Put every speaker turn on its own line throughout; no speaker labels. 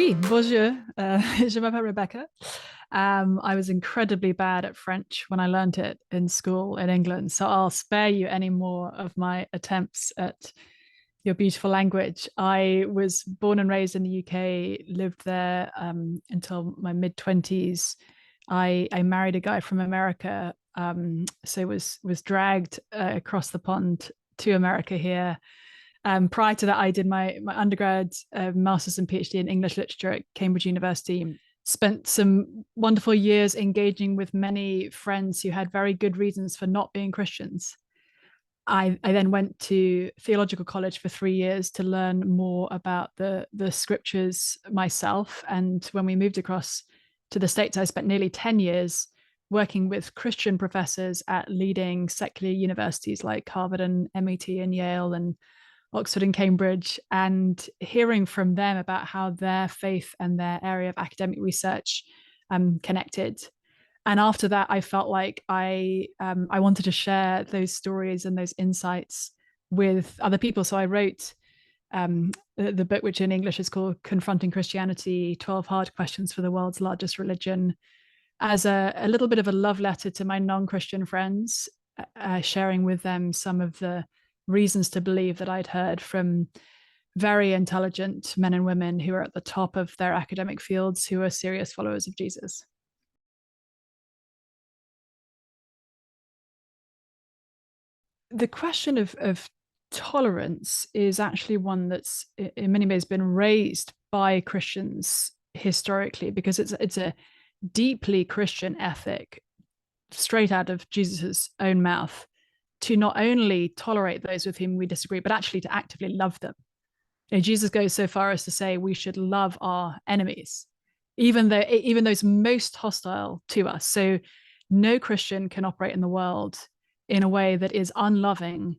Oui, bonjour. Je m'appelle Rebecca. I was incredibly bad at French when I learned it in school in England, so I'll spare you any more of my attempts at your beautiful language. I was born and raised in the UK, lived there until my mid-20s. I married a guy from America, so was dragged across the pond to America here. Prior to that, I did my undergrad, master's and PhD in English literature at Cambridge University. Spent some wonderful years engaging with many friends who had very good reasons for not being Christians. I then went to theological college for 3 years to learn more about the scriptures myself. And when we moved across to the States, I spent nearly 10 years working with Christian professors at leading secular universities like Harvard and MIT and Yale and Oxford and Cambridge, and hearing from them about how their faith and their area of academic research connected. And after that, I felt like I wanted to share those stories and those insights with other people. So I wrote the book, which in English is called Confronting Christianity, 12 Hard Questions for the World's Largest Religion, as a little bit of a love letter to my non-Christian friends, sharing with them some of the reasons to believe that I'd heard from very intelligent men and women who are at the top of their academic fields, who are serious followers of Jesus. The question of tolerance is actually one that's in many ways been raised by Christians historically, because it's a deeply Christian ethic straight out of Jesus's own mouth, to not only tolerate those with whom we disagree, but actually to actively love them. Jesus goes so far as to say we should love our enemies, even those most hostile to us. So no Christian can operate in the world in a way that is unloving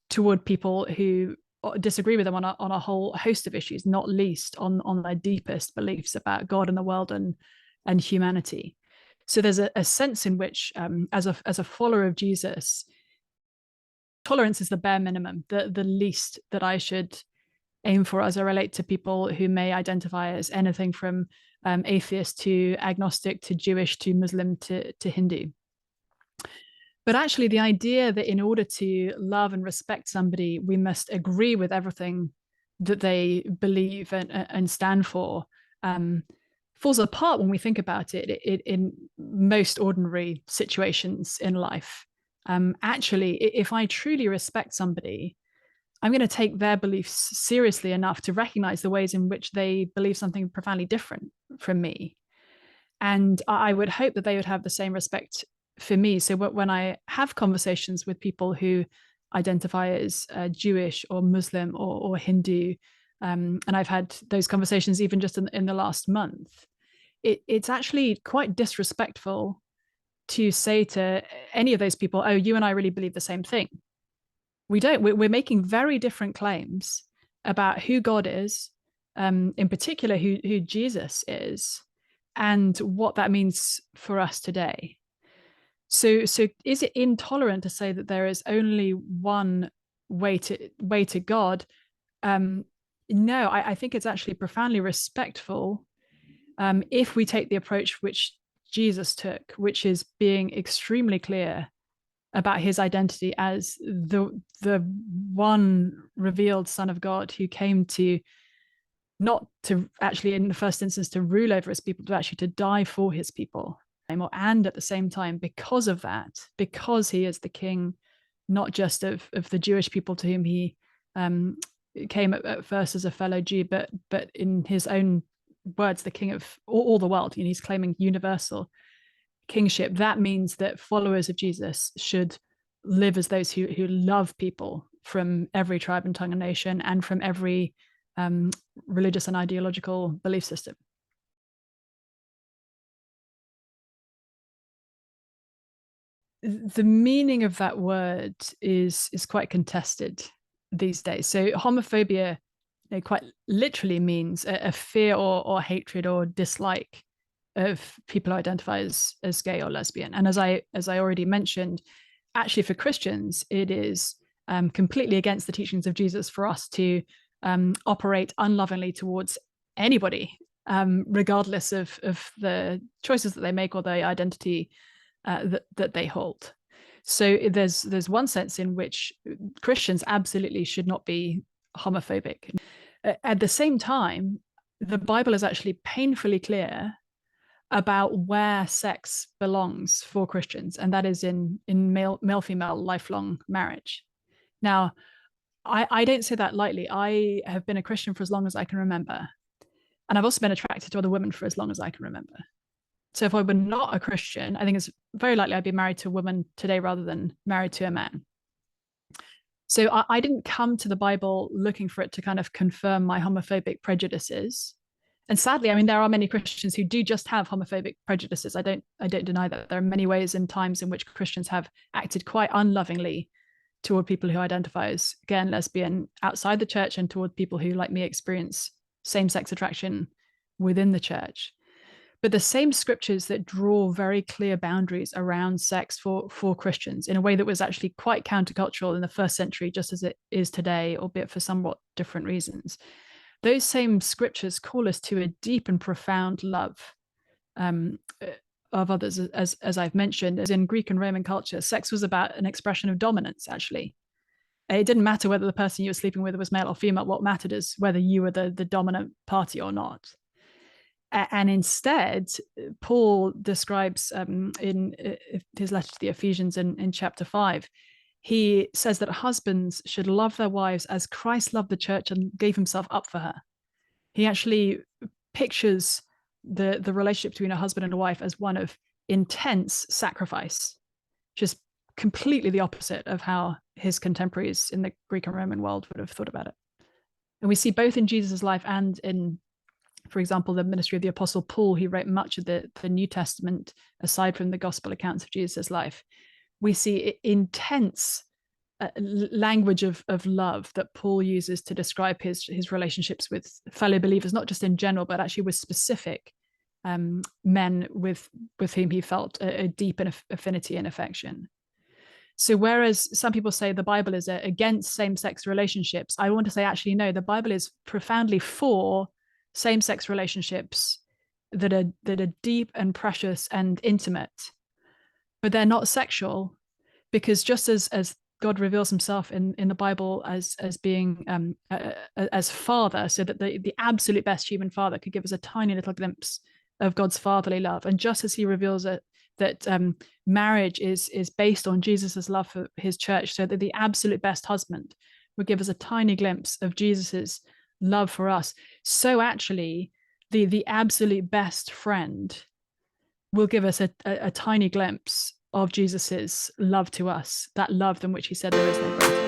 toward people who disagree with them on a whole host of issues, not least on their deepest beliefs about God and the world and humanity. So there's a sense in which, as a follower of Jesus, tolerance is the bare minimum, the least that I should aim for as I relate to people who may identify as anything from atheist to agnostic to Jewish to Muslim to Hindu. But actually, the idea that in order to love and respect somebody, we must agree with everything that they believe and stand for, falls apart when we think about it in most ordinary situations in life. Actually, if I truly respect somebody, I'm going to take their beliefs seriously enough to recognize the ways in which they believe something profoundly different from me. And I would hope that they would have the same respect for me. So when I have conversations with people who identify as Jewish or Muslim or Hindu, and I've had those conversations even just in the last month, it's actually quite disrespectful to say to any of those people, oh, you and I really believe the same thing. We don't. We're making very different claims about who God is, in particular who Jesus is, and what that means for us today. So is it intolerant to say that there is only one way to God? No, I think it's actually profoundly respectful if we take the approach which Jesus took, which is being extremely clear about his identity as the one revealed Son of God who came to, not to actually in the first instance to rule over his people, but actually to die for his people. And at the same time, because of that, because he is the king, not just of the Jewish people to whom he came at first as a fellow Jew, but in his own words, the king of all the world. He's claiming universal kingship. That means that followers of Jesus should live as those who love people from every tribe and tongue and nation, and from every religious and ideological belief system. The meaning of that word is quite contested these days. So homophobia, quite literally means a fear or hatred or dislike of people who identify as gay or lesbian. And as I already mentioned, actually for Christians, it is completely against the teachings of Jesus for us to operate unlovingly towards anybody regardless of the choices that they make or the identity that they hold. So there's one sense in which Christians absolutely should not be homophobic. At the same time, the Bible is actually painfully clear about where sex belongs for Christians, and that is in male-female lifelong marriage. Now, I don't say that lightly. I have been a Christian for as long as I can remember, and I've also been attracted to other women for as long as I can remember. So if I were not a Christian, I think it's very likely I'd be married to a woman today rather than married to a man. So I didn't come to the Bible looking for it to kind of confirm my homophobic prejudices. And sadly, I mean, there are many Christians who do just have homophobic prejudices. I don't deny that. There are many ways and times in which Christians have acted quite unlovingly toward people who identify as gay and lesbian outside the church, and toward people who, like me, experience same-sex attraction within the church. But the same scriptures that draw very clear boundaries around sex for Christians in a way that was actually quite countercultural in the first century, just as it is today, albeit for somewhat different reasons. Those same scriptures call us to a deep and profound love of others. As I've mentioned, as in Greek and Roman culture, sex was about an expression of dominance, actually. It didn't matter whether the person you were sleeping with was male or female. What mattered is whether you were the dominant party or not. And instead, Paul describes in his letter to the Ephesians in chapter 5, he says that husbands should love their wives as Christ loved the church and gave himself up for her. He actually pictures the relationship between a husband and a wife as one of intense sacrifice, just completely the opposite of how his contemporaries in the Greek and Roman world would have thought about it. And we see both in Jesus' life and in, for example, the ministry of the Apostle Paul, who wrote much of the New Testament, aside from the gospel accounts of Jesus' life. We see intense language of love that Paul uses to describe his relationships with fellow believers, not just in general, but actually with specific men with whom he felt a deep affinity and affection. So whereas some people say the Bible is against same-sex relationships, I want to say actually no, the Bible is profoundly for same-sex relationships that are deep and precious and intimate, but they're not sexual, because just as God reveals himself in the Bible as being as father, so that the absolute best human father could give us a tiny little glimpse of God's fatherly love, and just as he reveals it that marriage is based on Jesus's love for his church, so that the absolute best husband would give us a tiny glimpse of Jesus's love for us, so actually the absolute best friend will give us a tiny glimpse of Jesus's love to us, that love than which he said there is no greater.